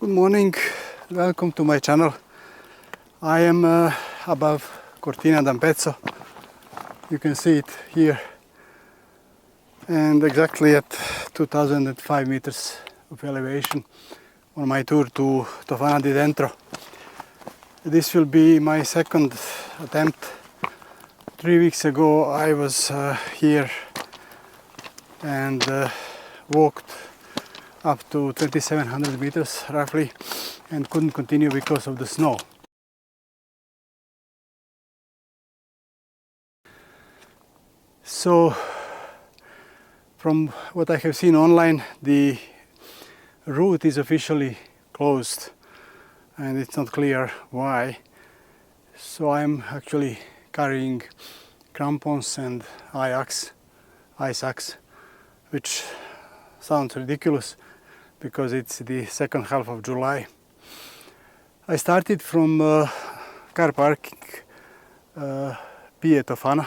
Good morning, welcome to my channel. I am above Cortina d'Ampezzo. You can see it here, and exactly at 2005 meters of elevation on my tour to Tofana di Dentro. This will be my second attempt. 3 weeks ago I was here and walked up to 2700 meters roughly and couldn't continue because of the snow. So from what I have seen online, the route is officially closed and it's not clear why. So I'm actually carrying crampons and ice axe, which sounds ridiculous because it's the second half of July. I started from car parking Pie Tofana,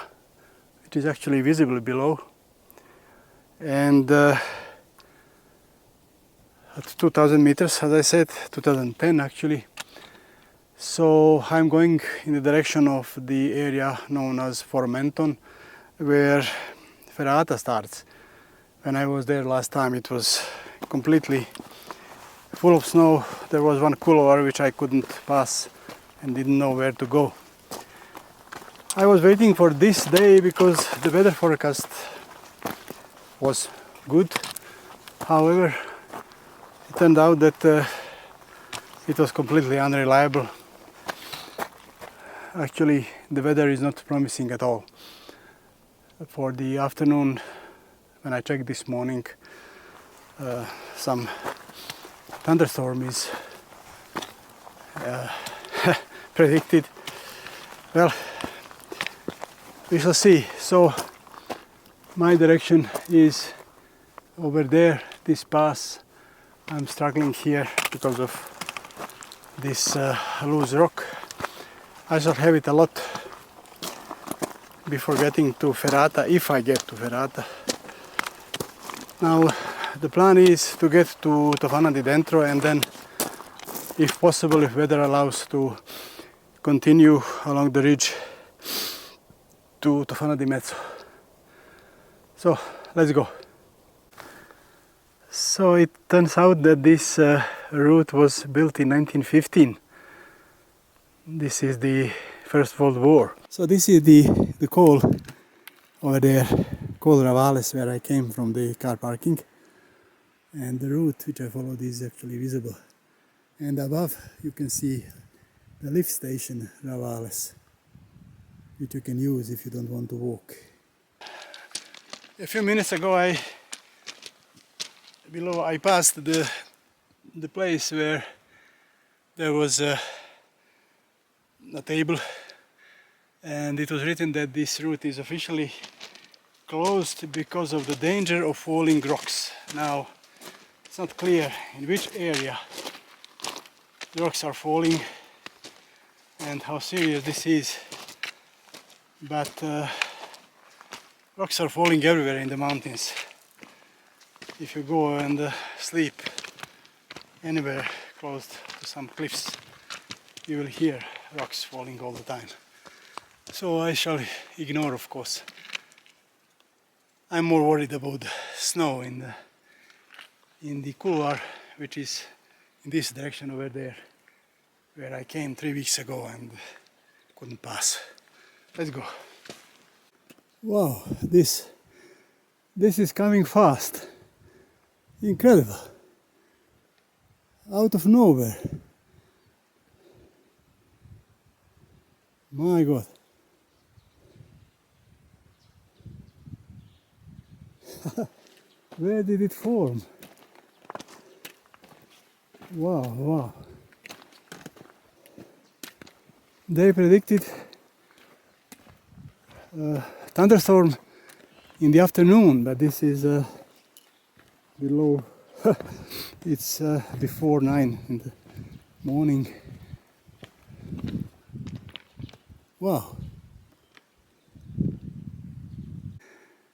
which is actually visible below, and at 2000 meters, as I said, 2010 actually. So I'm going in the direction of the area known as Formenton, where ferrata starts. When I was there last time, it was completely full of snow. There was one couloir which I couldn't pass and didn't know where to go. I was waiting for this day because the weather forecast was good. However, it turned out that it was completely unreliable. Actually, the weather is not promising at all. For the afternoon, when I checked this morning, some thunderstorm is predicted. Well, we shall see. So my direction is over there, this pass. I'm struggling here because of this loose rock. I shall have it a lot before getting to ferrata, if I get to ferrata. Now the plan is to get to Tofana di Dentro and then, if possible, if weather allows, to continue along the ridge to Tofana di Mezzo. So let's go. So it turns out that this route was built in 1915. This is the First World War. So this is the col over there, Col Ravales, where I came from the car parking. And the route which I followed is actually visible. And above you can see the lift station Ravales, which you can use if you don't want to walk. A few minutes ago I passed the place where there was a table, and it was written that this route is officially closed because of the danger of falling rocks. Now it's not clear in which area the rocks are falling and how serious this is, but rocks are falling everywhere in the mountains. If you go and sleep anywhere close to some cliffs, you will hear rocks falling all the time. So I shall ignore, of course. I'm more worried about the snow in the couloir, which is in this direction over there, where I came 3 weeks ago and couldn't pass. Let's go. Wow, this is coming fast. Incredible. Out of nowhere. My God. Where did it form? Wow, wow. They predicted thunderstorm in the afternoon, but this is below. It's before 9 in the morning. Wow.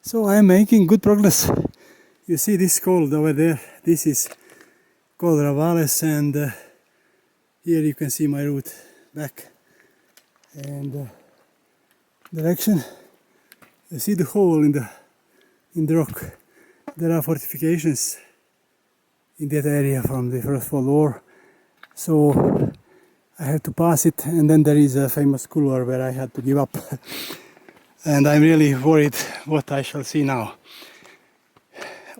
So I am making good progress. You see this cold over there, this is called Ravales, and here you can see my route back and direction. You see the hole in the rock. There are fortifications in that area from the First World War, so I have to pass it, and then there is a famous couloir where I had to give up. And I'm really worried what I shall see now.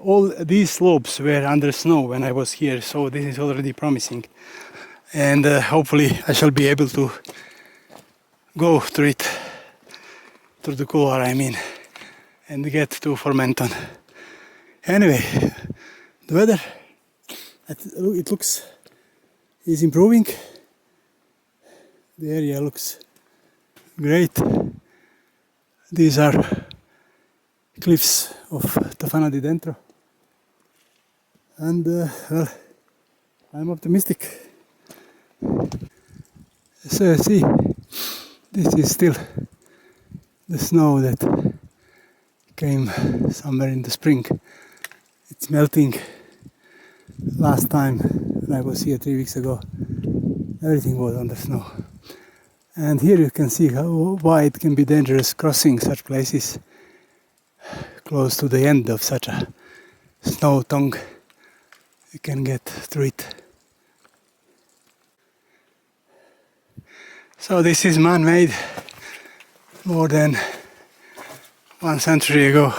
All these slopes were under snow when I was here, so this is already promising. And hopefully I shall be able to go through it, through the couloir I mean, and get to Formenton. Anyway, the weather, it looks, is improving. The area looks great. These are cliffs of Tofana di Dentro. And well, I'm optimistic. So see, this is still the snow that came somewhere in the spring. It's melting. Last time when I was here 3 weeks ago, everything was under snow. And here you can see why it can be dangerous crossing such places close to the end of such a snow tongue. You can get through it. So this is man-made, more than 1 century ago.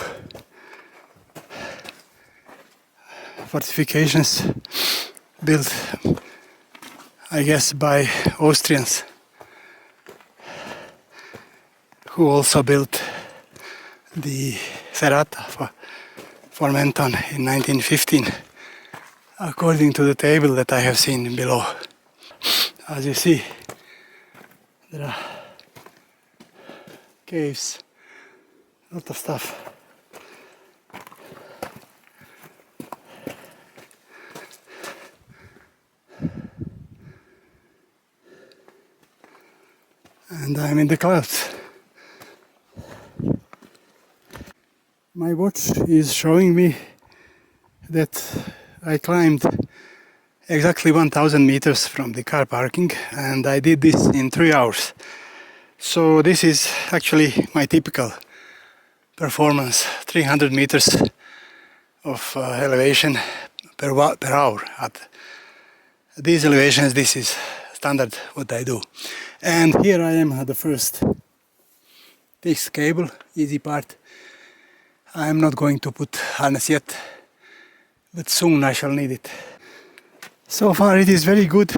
Fortifications built, I guess, by Austrians, who also built the ferrata for Formenton in 1915, according to the table that I have seen below. As you see, there are caves, a lot of stuff. And I'm in the clouds. My watch is showing me that I climbed exactly 1000 meters from the car parking, and I did this in 3 hours. So this is actually my typical performance, 300 meters of elevation per hour. At these elevations, this is standard what I do. And here I am at the first fixed cable, easy part. I am not going to put harness yet, but soon I shall need it. So far it is very good.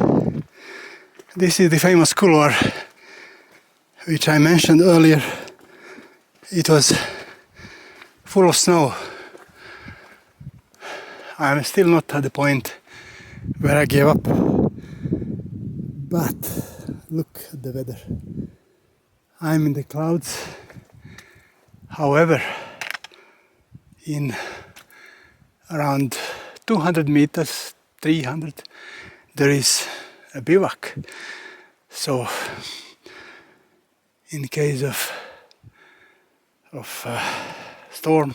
This is the famous couloir which I mentioned earlier. It was full of snow. I am still not at the point where I gave up. But look at the weather. I'm in the clouds. However, in around 200 meters, 300, there is a bivacco. So, in case of storm,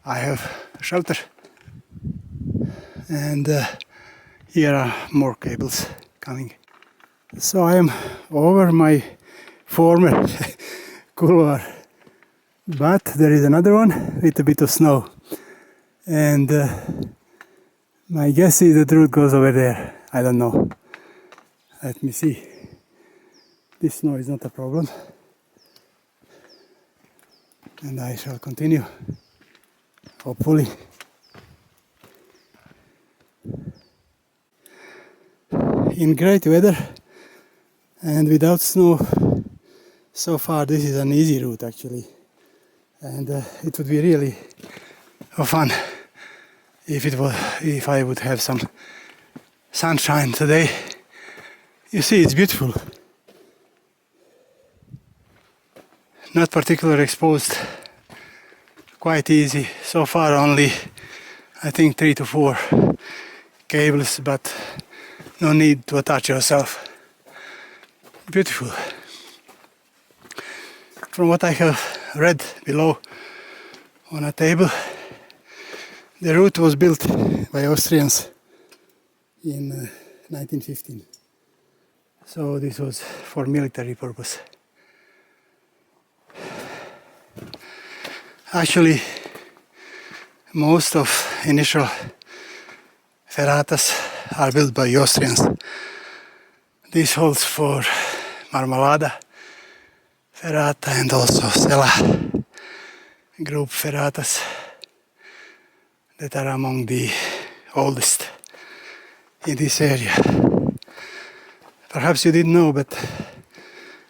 I have shelter. And here are more cables coming. So I am over my former couloir, but there is another one with a bit of snow. And my guess is that the route goes over there. I don't know. Let me see. This snow is not a problem. And I shall continue, hopefully. In great weather and without snow, so far this is an easy route actually. And it would be really fun if I would have some sunshine today. You see, it's beautiful. Not particularly exposed, quite easy. So far only, I think 3 to 4 cables, but no need to attach yourself. Beautiful. From what I have read below on a table, the route was built by Austrians in 1915. So this was for military purpose. Actually, most of initial ferratas are built by Austrians. This holds for Marmalada ferrata and also Sela group ferratas that are among the oldest in this area. Perhaps you didn't know, but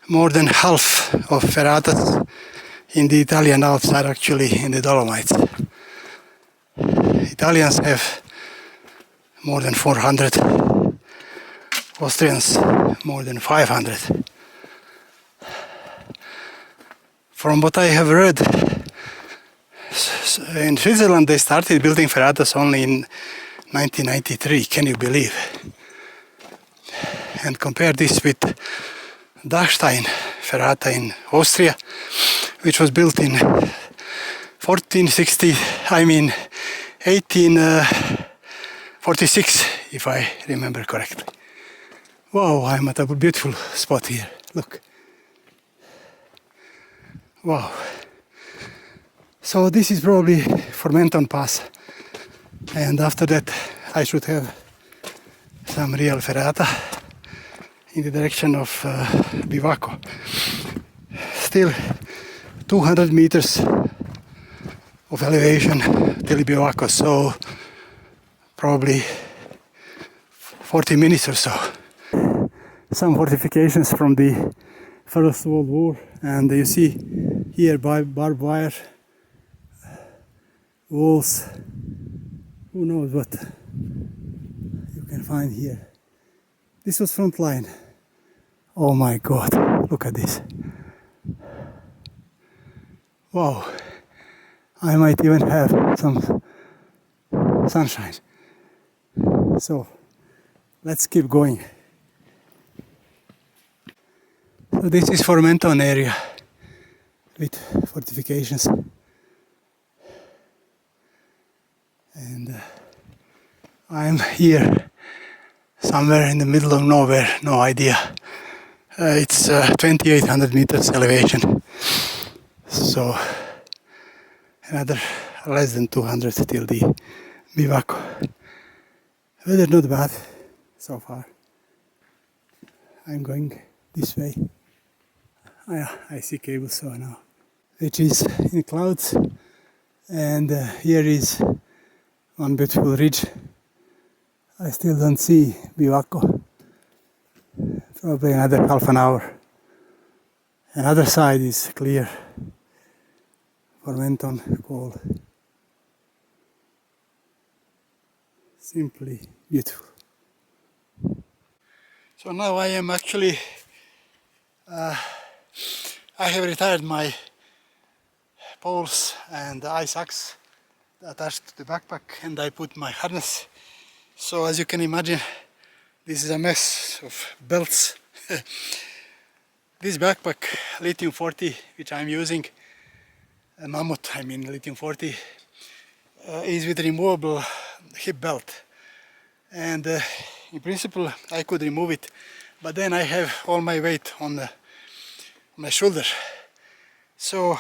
more than half of ferratas in the Italian Alps are actually in the Dolomites. Italians have more than 400, Austrians more than 500. From what I have read, in Switzerland they started building ferratas only in 1993, can you believe? And compare this with Dachstein ferrata in Austria, which was built in 1846, if I remember correctly. Wow, I'm at a beautiful spot here, look. Wow. So this is probably Formenton Pass, and after that I should have some real ferrata in the direction of Bivacco. Still 200 meters of elevation till Bivacco, so probably 40 minutes or so. Some fortifications from the First World War, and you see here barbed wire walls. Who knows what you can find here. This was front line. Oh my god, look at this. Wow, I might even have some sunshine. So let's keep going. So this is Formenton area with fortifications, and I'm here somewhere in the middle of nowhere, no idea. It's 2800 meters elevation, so another less than 200 till the bivacco. Weather not bad so far. I'm going this way. Oh yeah, I see cables so now, which is in clouds, and here is one beautiful ridge. I still don't see bivacco. Probably another half an hour. Another side is clear. Formenton cold. Simply beautiful. So now I am actually I have retired my poles and ice axe attached to the backpack, and I put my harness. So as you can imagine, this is a mess of belts. This backpack, lithium 40, which I'm using, a Mammoth, I mean lithium 40, is with removable hip belt. And in principle I could remove it, but then I have all my weight on my shoulder. So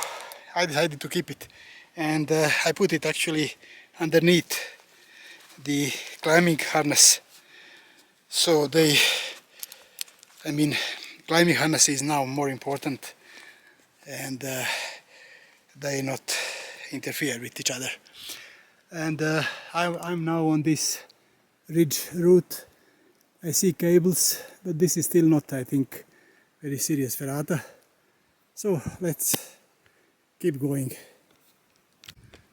I decided to keep it, and I put it actually underneath the climbing harness. So climbing harness is now more important, and they not interfere with each other. And I'm now on this ridge route. I see cables, but this is still not, I think, very serious ferrata. So let's keep going.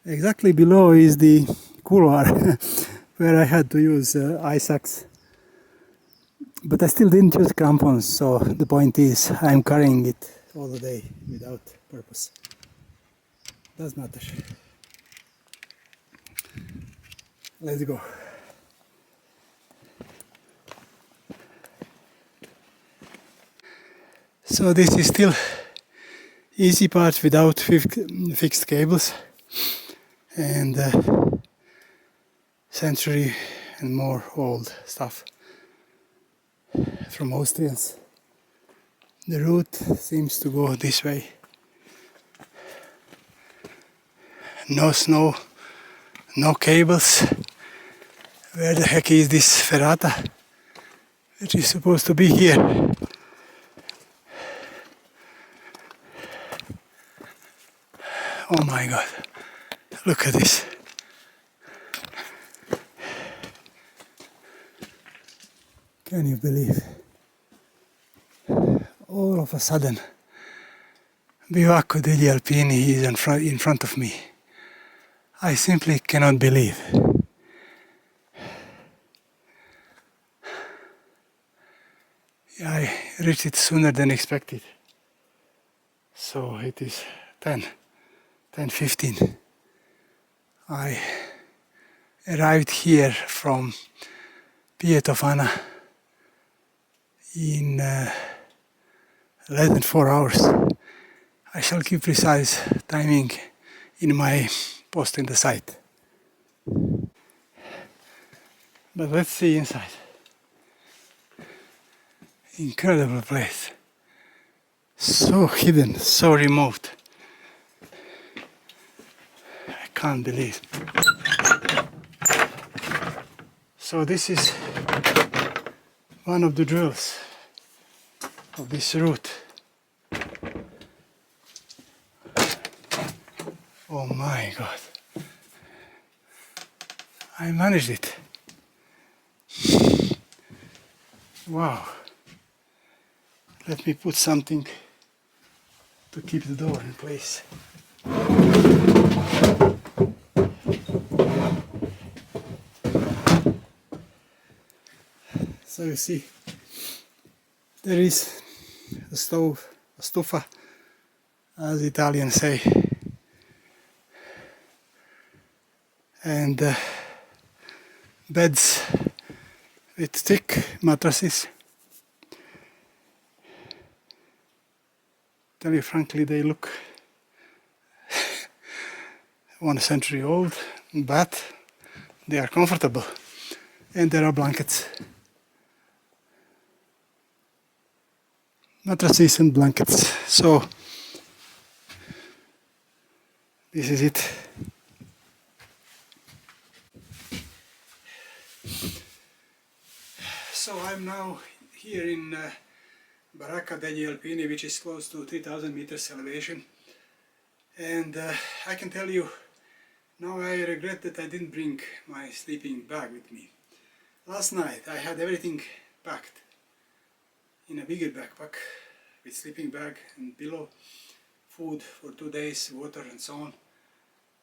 Exactly below is the couloir where I had to use ice axe. But I still didn't use crampons, so the point is I'm carrying it all the day without purpose. Doesn't matter. Let's go. So this is still easy part without fixed cables, and century and more old stuff from Austrians. The route seems to go this way. No snow, no cables. Where the heck is this ferrata, which is supposed to be here? Oh my god, look at this. Can you believe? All of a sudden, Bivacco degli Alpini is in front of me. I simply cannot believe. I reached it sooner than expected. So it is 10:15. I arrived here from Pie Tofana in less than 4 hours. I shall keep precise timing in my post in the site. But let's see inside. Incredible place. So hidden, so remote. I can't believe. So this is one of the drills of this route. Oh my god. I managed it. Wow. Let me put something to keep the door in place. So you see, there is a stove, a stufa, as Italians say, and beds with thick mattresses. Tell you frankly, they look 1 century old, but they are comfortable, and there are blankets. Mattresses and blankets. So this is it. So I'm now here in Barraca degli Alpini, which is close to 3000 meters elevation, and I can tell you now I regret that I didn't bring my sleeping bag with me. Last night I had everything packed in a bigger backpack with sleeping bag and pillow, food for 2 days, water and so on,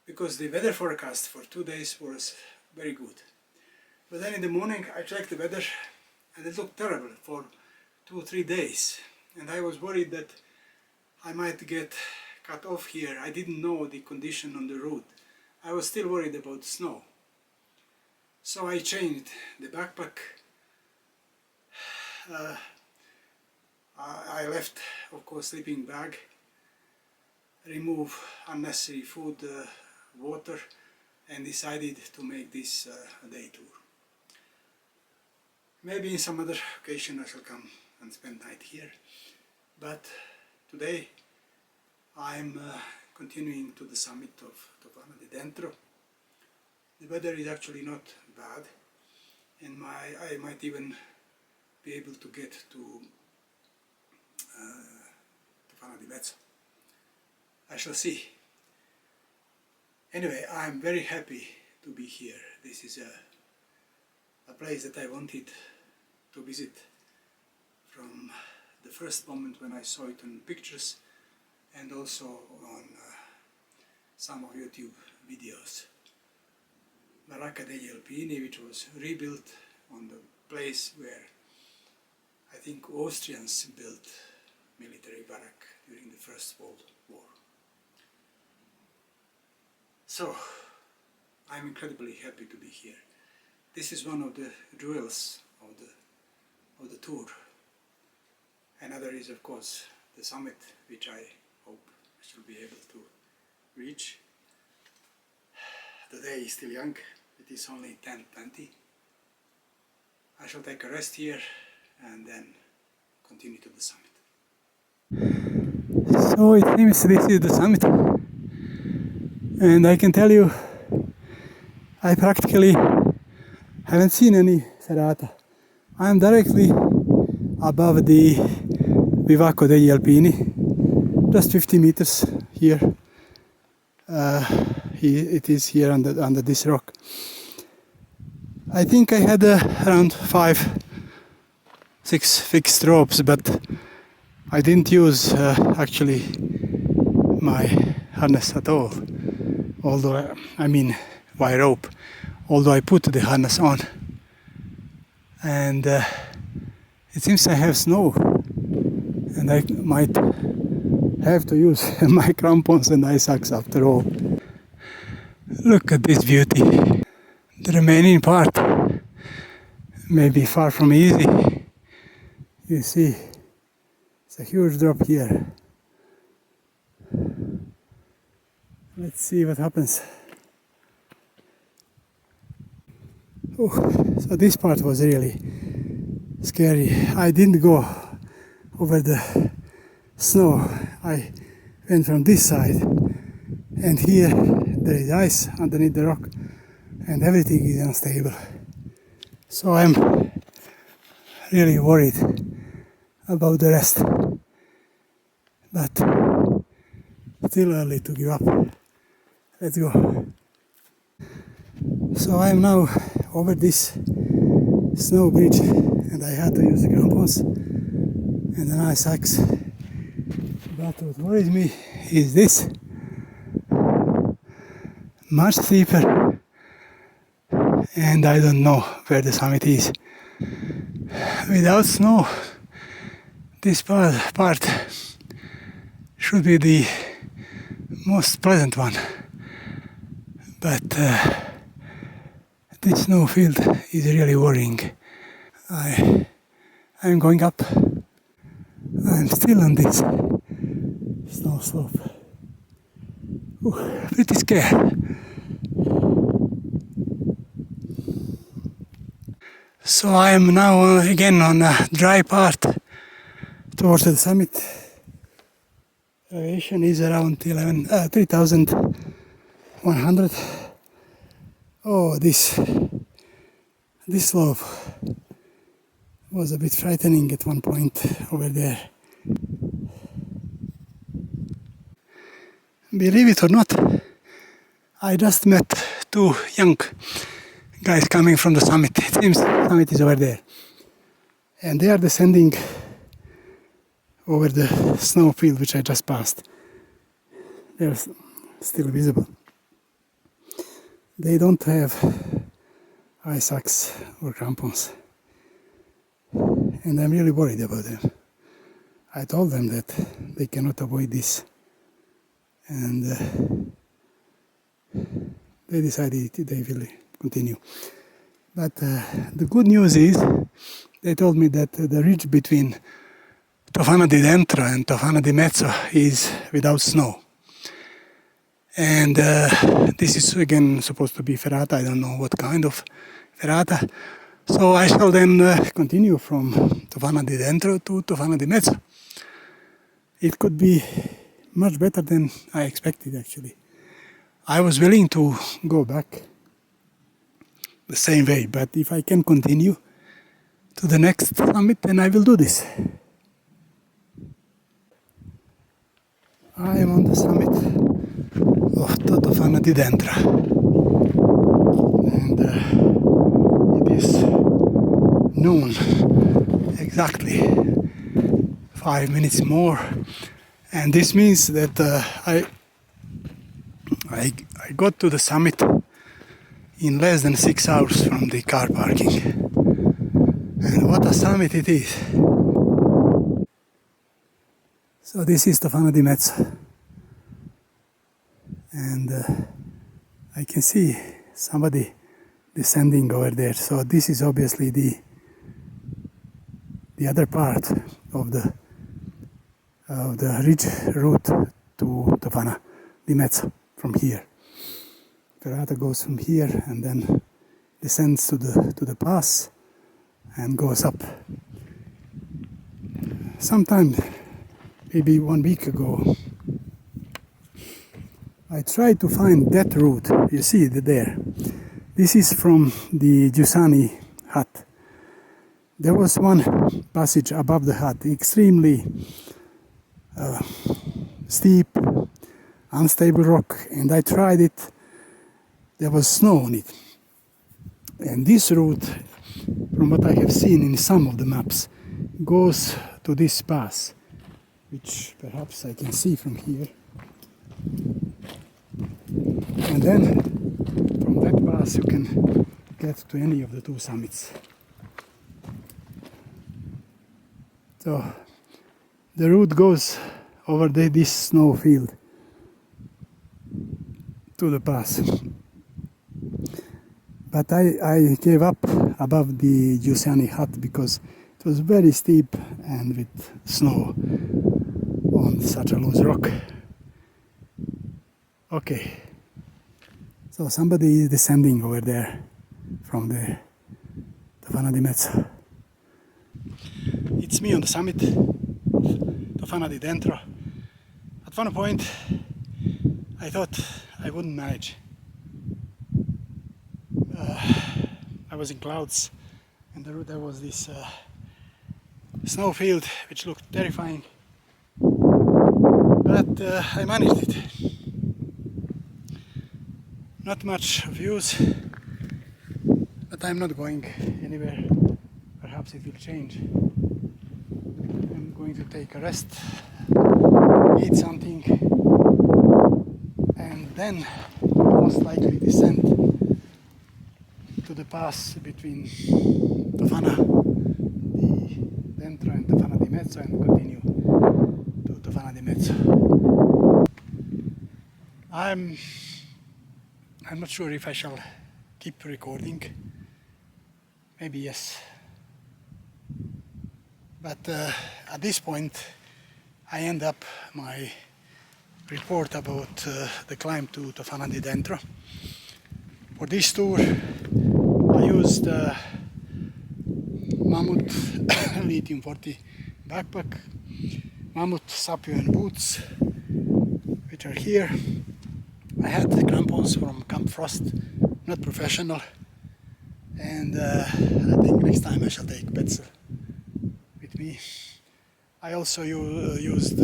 because the weather forecast for 2 days was very good. But then in the morning I checked the weather and it looked terrible for 2-3 days, and I was worried that I might get cut off here. I didn't know the condition on the route. I was still worried about snow. So I changed the backpack. I left, of course, sleeping bag, remove unnecessary food, water, and decided to make this a day tour. Maybe in some other occasion I shall come and spend night here, but today I'm continuing to the summit of Tofana di Dentro. The weather is actually not bad, and I might even be able to get to Tofana di Mezzo. I shall see. Anyway, I'm very happy to be here. This is a place that I wanted to visit from the first moment when I saw it on pictures and also on some of YouTube videos. Barraca degli Alpini, which was rebuilt on the place where I think Austrians built military barrack during the First World War. So, I'm incredibly happy to be here. This is one of the jewels of the tour. Another is, of course, the summit, which I hope I shall be able to reach. The day is still young. It is only 10:20, I shall take a rest here and then continue to the summit. So it seems this is the summit, and I can tell you I practically haven't seen any ferrata. I am directly above the Bivacco degli Alpini, just 50 meters here. It is here under this rock. I think I had around 5-6 fixed ropes, but I didn't use actually my harness at all. Although my rope. Although I put the harness on, and it seems I have snow, and I might have to use my crampons and ice axe after all. Look at this beauty. The remaining part may be far from easy. You see, it's a huge drop here. Let's see what happens. Oh, so this part was really scary. I didn't go over the snow. I went from this side, and here there is ice underneath the rock, and everything is unstable. So I'm really worried about the rest. But still early to give up. Let's go. So I am now over this snow bridge, and I had to use the crampons and an ice axe. But what worries me is this: much steeper, and I don't know where the summit is. Without snow, this part should be the most pleasant one, but this snowfield is really worrying. I'm going up. I'm still on this snow slope. Ooh, pretty scared. So I am now again on a dry part towards the summit. Elevation is around 3,100. Oh, this slope was a bit frightening at one point over there. Believe it or not, I just met two young guys coming from the summit. It seems the summit is over there. And they are descending over the snowfield which I just passed. They are still visible. They don't have ice axe or crampons, and I'm really worried about them. I told them that they cannot avoid this, and they decided they will continue. But the good news is they told me that the ridge between Tofana di Dentro and Tofana di Mezzo is without snow. And this is again supposed to be ferrata. I don't know what kind of ferrata. So I shall then continue from Tofana di Dentro to Tofana di Mezzo. It could be much better than I expected, actually. I was willing to go back the same way, but if I can continue to the next summit, then I will do this. I am on the summit of Tofana di Dentro, and it is noon, exactly 5 minutes more, and this means that I got to the summit in less than 6 hours from the car parking, and what a summit it is. So this is Tofana di Mezzo, and I can see somebody descending over there. So this is obviously the other part of the ridge route to Tofana di Mezzo from here. Ferrata goes from here and then descends to the pass, and goes up. Sometime, maybe 1 week ago, I tried to find that route. You see it there. This is from the Giussani hut. There was one passage above the hut, extremely steep, unstable rock, and I tried it. There was snow on it. And this route, from what I have seen in some of the maps, goes to this pass, which perhaps I can see from here. And then from that pass you can get to any of the two summits. So the route goes over this snow field to the pass. But I gave up above the Giussani hut because it was very steep and with snow on such a loose rock. Okay, so somebody is descending over there from the Tofana di Mezzo. It's me on the summit of Tofana di Dentro. At one point I thought I wouldn't manage. I was in clouds and there was this snow field which looked terrifying, but I managed it. Not much views, but I'm not going anywhere. Perhaps it will change. I'm going to take a rest, eat something, and then most likely descend to the pass between Tofana di Dentro and Tofana di Mezzo and continue to Tofana di Mezzo. I'm not sure if I shall keep recording. Maybe yes. But at this point I end up my report about the climb to Tofana di Dentro. For this tour I used Mammoth Lithium 40 backpack, Mammoth Sapien boots, which are here. I had the crampons from Camp Frost, not professional, and I think next time I shall take Petzl with me. I also used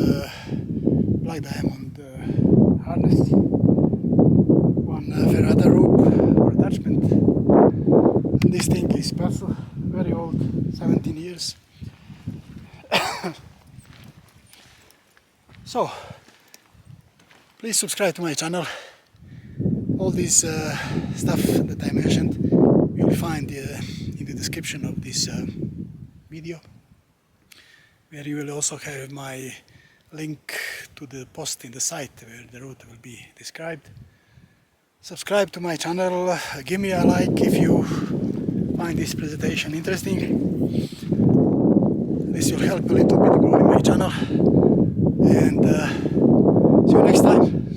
Black Diamond harness, one ferrata rope or attachment, and this thing is Petzl, very old, 17 years. So, please subscribe to my channel. All this stuff that I mentioned you will find in the description of this video, where you will also have my link to the post in the site where the route will be described. Subscribe to my channel, give me a like if you find this presentation interesting. This will help a little bit growing my channel, and see you next time.